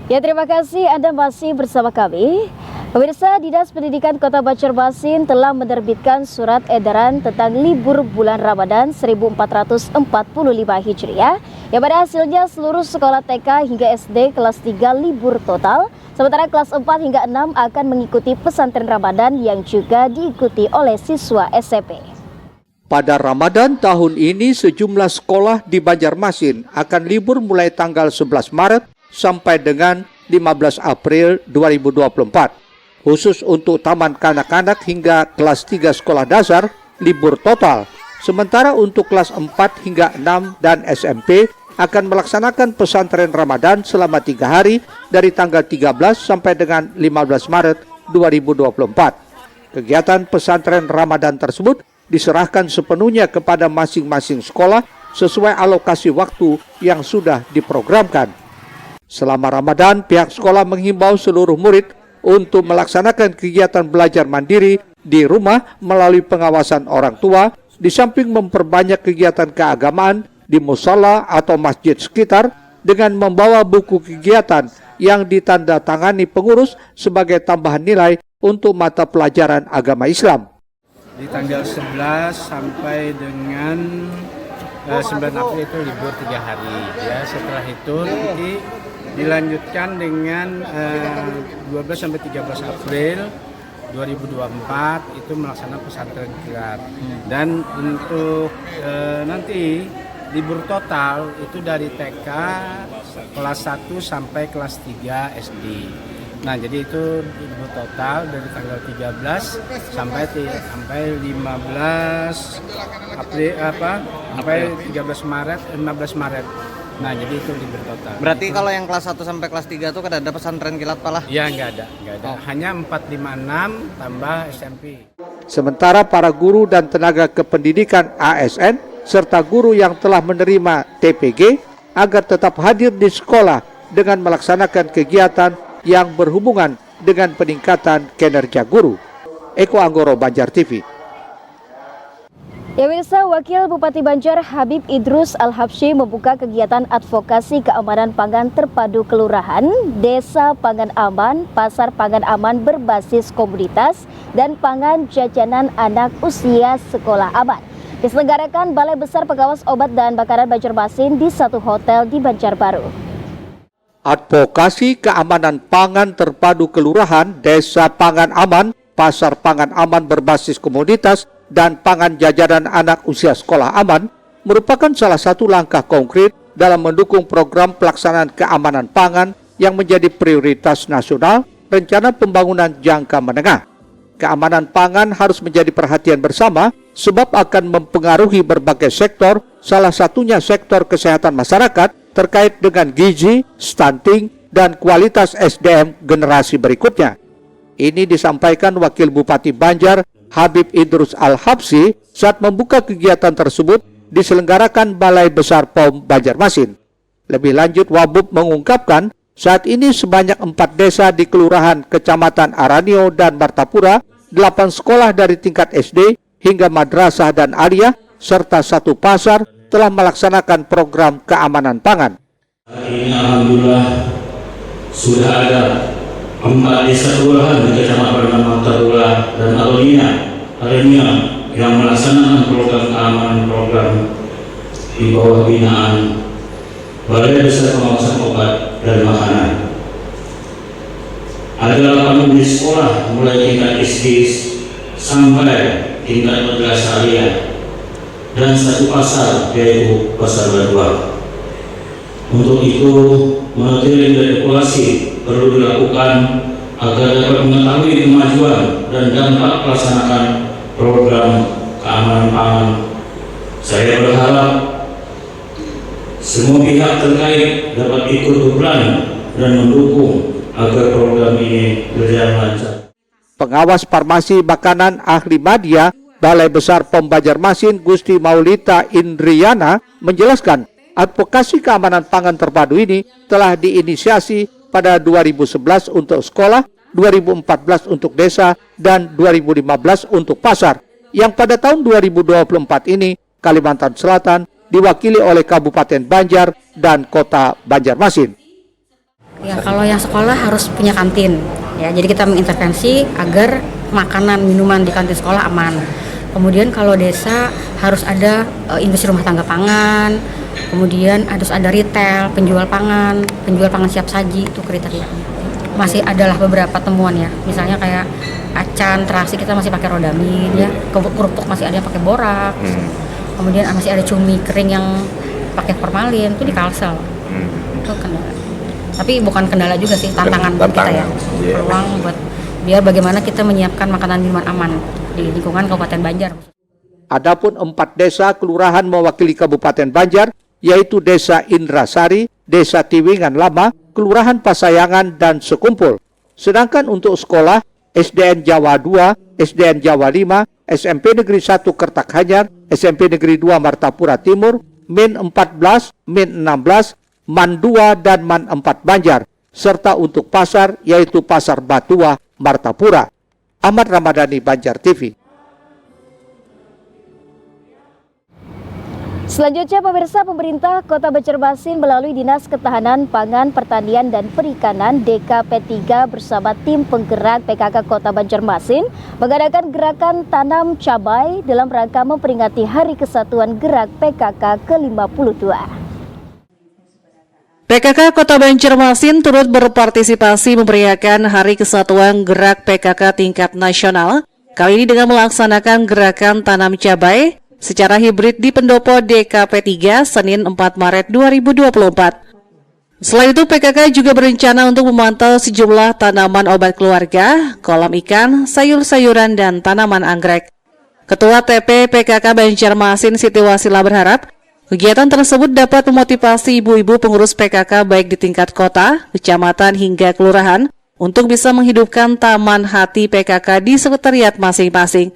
Ya, terima kasih Anda masih bersama kami. Pemirsa, Dinas Pendidikan Kota Banjarmasin telah menerbitkan surat edaran tentang libur bulan Ramadan 1445 Hijriah, yang pada hasilnya seluruh sekolah TK hingga SD kelas 3 libur total, sementara kelas 4 hingga 6 akan mengikuti pesantren Ramadan yang juga diikuti oleh siswa SMP. Pada Ramadan tahun ini sejumlah sekolah di Banjarmasin akan libur mulai tanggal 11 Maret sampai dengan 15 April 2024. Khusus untuk taman kanak-kanak hingga kelas 3 sekolah dasar libur total. Sementara untuk kelas 4 hingga 6 dan SMP akan melaksanakan pesantren Ramadan selama 3 hari dari tanggal 13 sampai dengan 15 Maret 2024. Kegiatan pesantren Ramadan tersebut diserahkan sepenuhnya kepada masing-masing sekolah sesuai alokasi waktu yang sudah diprogramkan. Selama Ramadan, pihak sekolah menghimbau seluruh murid untuk melaksanakan kegiatan belajar mandiri di rumah melalui pengawasan orang tua, di samping memperbanyak kegiatan keagamaan di musala atau masjid sekitar dengan membawa buku kegiatan yang ditandatangani pengurus sebagai tambahan nilai untuk mata pelajaran agama Islam. Di tanggal 11 sampai dengan 9 April itu libur 3 hari. Ya, setelah itu nanti dilanjutkan dengan 12 sampai 13 April 2024 itu melaksanakan pesantren kilat. Dan untuk nanti libur total itu dari TK kelas 1 sampai kelas 3 SD. Nah, jadi itu libur total dari tanggal 13 sampai 15 April sampai 15 Maret. Nah, jadi itu libur total. Berarti kalau yang kelas 1 sampai kelas 3 itu kan ada pesantren kilat Pak lah? Ya, enggak ada. Hanya 456 tambah SMP. Sementara para guru dan tenaga kependidikan ASN serta guru yang telah menerima TPG agar tetap hadir di sekolah dengan melaksanakan kegiatan yang berhubungan dengan peningkatan kinerja guru. Eko Anggoro, Banjar TV. Ya, pemirsa, Wakil Bupati Banjar Habib Idrus Al-Habsyi membuka kegiatan advokasi keamanan pangan terpadu kelurahan, desa pangan aman, pasar pangan aman berbasis komunitas, dan pangan jajanan anak usia sekolah aman. Diselenggarakan Balai Besar Pengawas Obat dan Makanan Banjarmasin di satu hotel di Banjarbaru. Advokasi keamanan pangan terpadu kelurahan, desa pangan aman, pasar pangan aman berbasis komunitas, dan pangan jajanan anak usia sekolah aman merupakan salah satu langkah konkret dalam mendukung program pelaksanaan keamanan pangan yang menjadi prioritas nasional rencana pembangunan jangka menengah. Keamanan pangan harus menjadi perhatian bersama sebab akan mempengaruhi berbagai sektor, salah satunya sektor kesehatan masyarakat terkait dengan gizi, stunting, dan kualitas SDM generasi berikutnya. Ini disampaikan Wakil Bupati Banjar Habib Idrus Al-Habsyi saat membuka kegiatan tersebut diselenggarakan Balai Besar POM Banjarmasin. Lebih lanjut, Wabub mengungkapkan saat ini sebanyak 4 desa di Kelurahan Kecamatan Aranio dan Martapura, 8 sekolah dari tingkat SD hingga madrasah dan aliyah, serta 1 pasar telah melaksanakan program keamanan pangan. Ini alhamdulillah sudah ada 4 desa kelurahan di Kecamatan Martapura dan Aranio yang melaksanakan program keamanan program di bawah binaan Balai Besar Pengawasan Obat dan Makanan. Ada 8 unit sekolah mulai tingkat SD sampai tingkat madrasah aliyah dan 1 pasar yaitu Pasar Batuang. Untuk itu, monitoring dan evaluasi perlu dilakukan agar dapat mengetahui kemajuan dan dampak pelaksanaan program keamanan pangan. Saya berharap semua pihak terkait dapat ikut berperan dan mendukung agar program ini berjalan lancar. Pengawas Farmasi Makanan Ahli Madya Balai Besar POM Banjarmasin Gusti Maulita Indriana menjelaskan advokasi keamanan pangan terpadu ini telah diinisiasi pada 2011 untuk sekolah, 2014 untuk desa, dan 2015 untuk pasar, yang pada tahun 2024 ini Kalimantan Selatan diwakili oleh Kabupaten Banjar dan Kota Banjarmasin. Ya, kalau yang sekolah harus punya kantin. Ya, jadi kita mengintervensi agar makanan minuman di kantin sekolah aman. Kemudian kalau desa harus ada industri rumah tangga pangan. Kemudian harus ada retail, penjual pangan siap saji, itu kriteria. Masih adalah beberapa temuan ya, misalnya kayak acan, terasi kita masih pakai rodamin ya, kerupuk masih ada yang pakai borak. Kemudian masih ada cumi kering yang pakai formalin, itu di Kalsel. Itu kendala. Tapi bukan kendala juga sih, tantangan buat kita ya. Peluang buat biar bagaimana kita menyiapkan makanan minuman aman di lingkungan Kabupaten Banjar. Adapun 4 desa kelurahan mewakili Kabupaten Banjar, yaitu Desa Indrasari, Desa Tiwingan Lama, Kelurahan Pasayangan, dan Sekumpul. Sedangkan untuk sekolah, SDN Jawa 2, SDN Jawa 5, SMP Negeri 1 Kertak Hanyar, SMP Negeri 2 Martapura Timur, Min 14, Min 16, Man 2, dan Man 4 Banjar, serta untuk pasar, yaitu Pasar Batua, Martapura. Ahmad Ramadhani, Banjar TV. Selanjutnya pemirsa, pemerintah Kota Banjarmasin melalui Dinas Ketahanan Pangan, Pertanian dan Perikanan DKP 3 bersama tim penggerak PKK Kota Banjarmasin mengadakan gerakan tanam cabai dalam rangka memperingati Hari Kesatuan Gerak PKK ke-52. PKK Kota Banjarmasin turut berpartisipasi memeriahkan Hari Kesatuan Gerak PKK tingkat nasional, kali ini dengan melaksanakan gerakan tanam cabai secara hibrid di Pendopo DKP 3 Senin 4 Maret 2024. Selain itu, PKK juga berencana untuk memantau sejumlah tanaman obat keluarga, kolam ikan, sayur-sayuran, dan tanaman anggrek. Ketua TP PKK Banjarmasin Siti Wasila berharap kegiatan tersebut dapat memotivasi ibu-ibu pengurus PKK baik di tingkat kota, kecamatan, hingga kelurahan untuk bisa menghidupkan taman hati PKK di sekretariat masing-masing.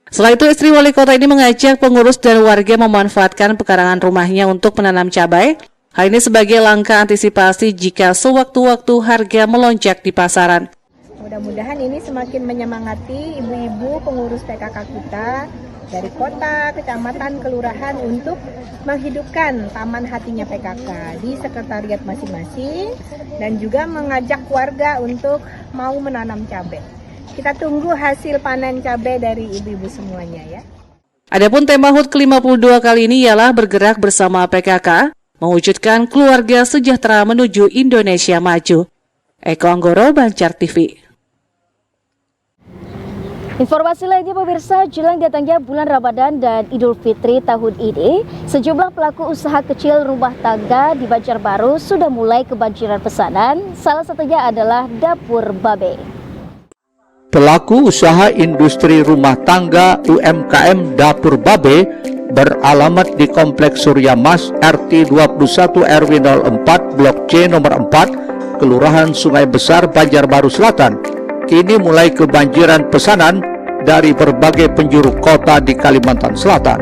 Selain itu, istri wali kota ini mengajak pengurus dan warga memanfaatkan pekarangan rumahnya untuk menanam cabai. Hal ini sebagai langkah antisipasi jika sewaktu-waktu harga melonjak di pasaran. Mudah-mudahan ini semakin menyemangati ibu-ibu pengurus PKK kita dari kota, kecamatan, kelurahan untuk menghidupkan taman hatinya PKK di sekretariat masing-masing dan juga mengajak warga untuk mau menanam cabai. Kita tunggu hasil panen cabai dari ibu-ibu semuanya ya. Adapun tema HUT ke-52 kali ini ialah bergerak bersama PKK, mewujudkan keluarga sejahtera menuju Indonesia maju. Eko Anggoro, Banjar TV. Informasi lainnya pemirsa, jelang datangnya bulan Ramadan dan Idul Fitri tahun ini, sejumlah pelaku usaha kecil rumah tangga di Banjarbaru sudah mulai kebanjiran pesanan, salah satunya adalah Dapur Babe. Pelaku usaha industri rumah tangga UMKM Dapur Babe beralamat di Kompleks Surya Mas RT 21 RW 04 Blok C nomor 4 Kelurahan Sungai Besar Banjarbaru Selatan kini mulai kebanjiran pesanan dari berbagai penjuru kota di Kalimantan Selatan.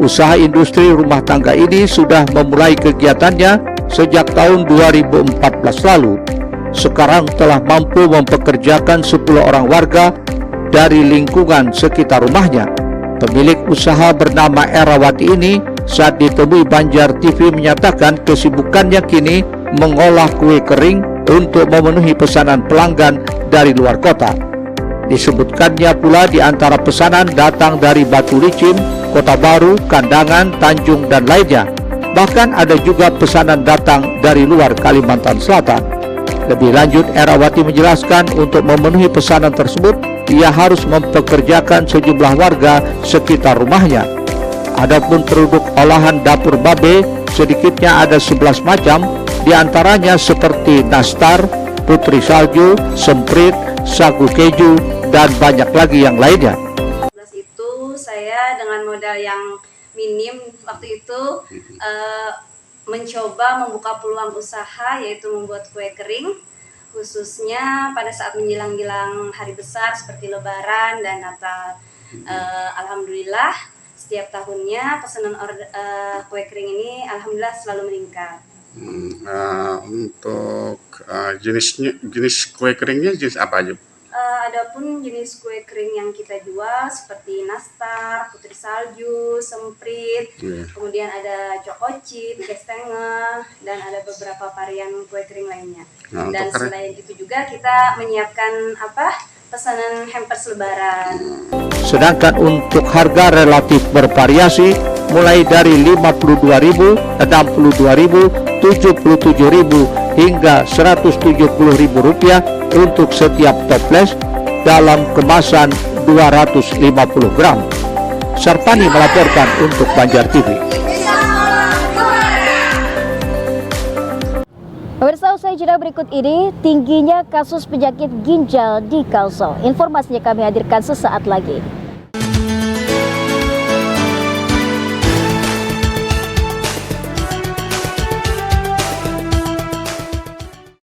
Usaha industri rumah tangga ini sudah memulai kegiatannya sejak tahun 2014 lalu. Sekarang telah mampu mempekerjakan 10 orang warga dari lingkungan sekitar rumahnya. Pemilik usaha bernama Erawati ini saat ditemui Banjar TV menyatakan kesibukannya kini mengolah kue kering untuk memenuhi pesanan pelanggan dari luar kota. Disebutkannya pula di antara pesanan datang dari Batu Licin, Kota Baru, Kandangan, Tanjung, dan lainnya. Bahkan ada juga pesanan datang dari luar Kalimantan Selatan. Lebih lanjut, Erawati menjelaskan untuk memenuhi pesanan tersebut, ia harus mempekerjakan sejumlah warga sekitar rumahnya. Adapun produk olahan Dapur Babe sedikitnya ada 11 macam, diantaranya seperti nastar, putri salju, semprit, sagu keju, dan banyak lagi yang lainnya. Itu saya dengan modal yang minim waktu itu mencoba membuka peluang usaha, yaitu membuat kue kering, khususnya pada saat menjelang-jelang hari besar seperti Lebaran dan Natal. Alhamdulillah setiap tahunnya pesanan kue kering ini alhamdulillah selalu meningkat. Untuk jenis kue keringnya jenis apa aja? Adapun jenis kue kering yang kita jual seperti nastar, putri salju, semprit, kemudian ada choco chip, kastengel, dan ada beberapa varian kue kering lainnya. Dan selain itu juga kita menyiapkan pesanan hampers lebaran. Sedangkan untuk harga relatif bervariasi mulai dari Rp52.000, Rp62.000, Rp77.000 hingga Rp170.000 untuk setiap toples dalam kemasan 250 gram. Sarpani melaporkan untuk Banjar TV. Pemirsa, usai jeda berikut ini, tingginya kasus penyakit ginjal di Kalsel. Informasinya kami hadirkan sesaat lagi.